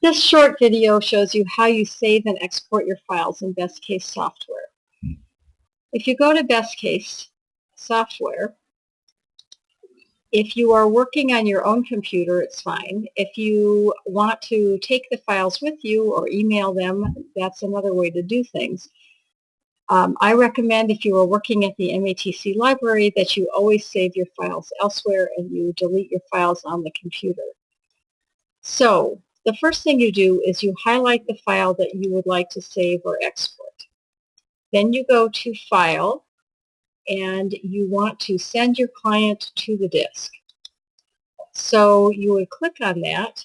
This short video shows you how you save and export your files in Best Case software. If you go to Best Case software, if you are working on your own computer, it's fine. If you want to take the files with you or email them, that's another way to do things. I recommend if you are working at the MATC library that you always save your files elsewhere and you delete your files on the computer. So the first thing you do is you highlight the file that you would like to save or export. Then you go to File and you want to send your client to the disk. So you would click on that,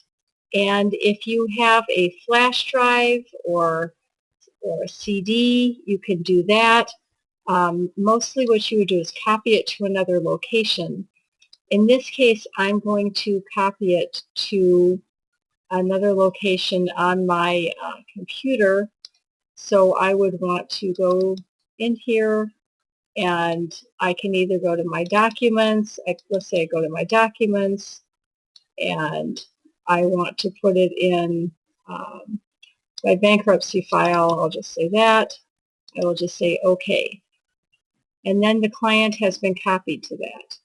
and if you have a flash drive or a CD, you can do that. Mostly what you would do is copy it to another location. In this case, I'm going to copy it to another location on my computer. So I would want to go in here, and I can either go to my documents. Let's say I go to my documents, and I want to put it in my bankruptcy file. I'll just say that. I will just say OK. And then the client has been copied to that.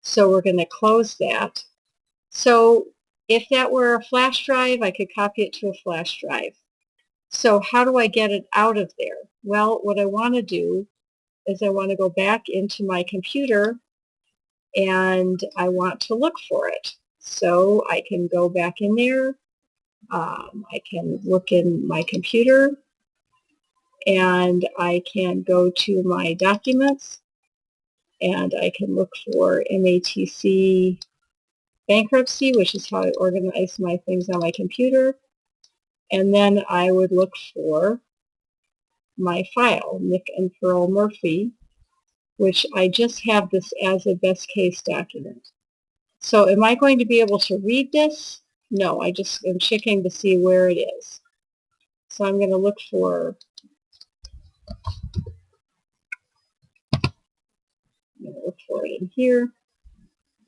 So we're going to close that. So if that were a flash drive, I could copy it to a flash drive. So how do I get it out of there? Well, what I want to do is I want to go back into my computer and I want to look for it. So I can go back in there. I can look in my computer and I can go to my documents and I can look for MATC bankruptcy, which is how I organize my things on my computer. And then I would look for my file, Nick and Pearl Murphy, which I just have this as a best case document. So am I going to be able to read this? No, I just am checking to see where it is. So I'm going to look for it in here.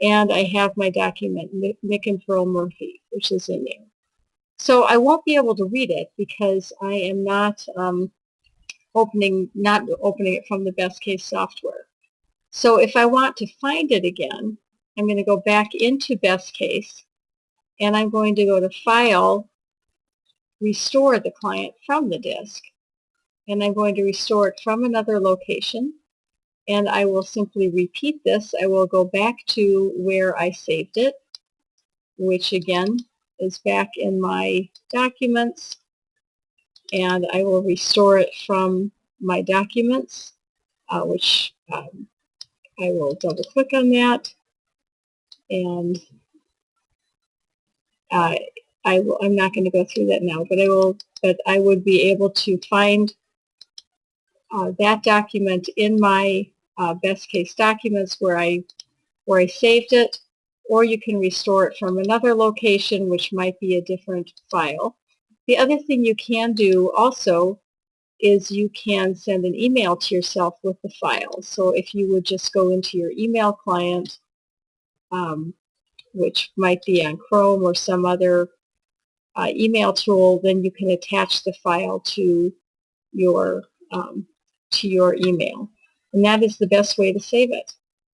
And I have my document, Nick and Pearl Murphy, which is in there. So I won't be able to read it because I am not opening it from the best case software. So if I want to find it again, I'm going to go back into best case and I'm going to go to File, Restore the client from the disk, and I'm going to restore it from another location, and I will simply repeat this. I will go back to where I saved it, which again is back in my documents, and I will restore it from my documents, which I will double click on that, and I'm not going to go through that now, but I would be able to find that document in my best case documents where I saved it, or you can restore it from another location, which might be a different file. The other thing you can do also is you can send an email to yourself with the file. So if you would just go into your email client, which might be on Chrome or some other email tool, then you can attach the file to your email. And that is the best way to save it.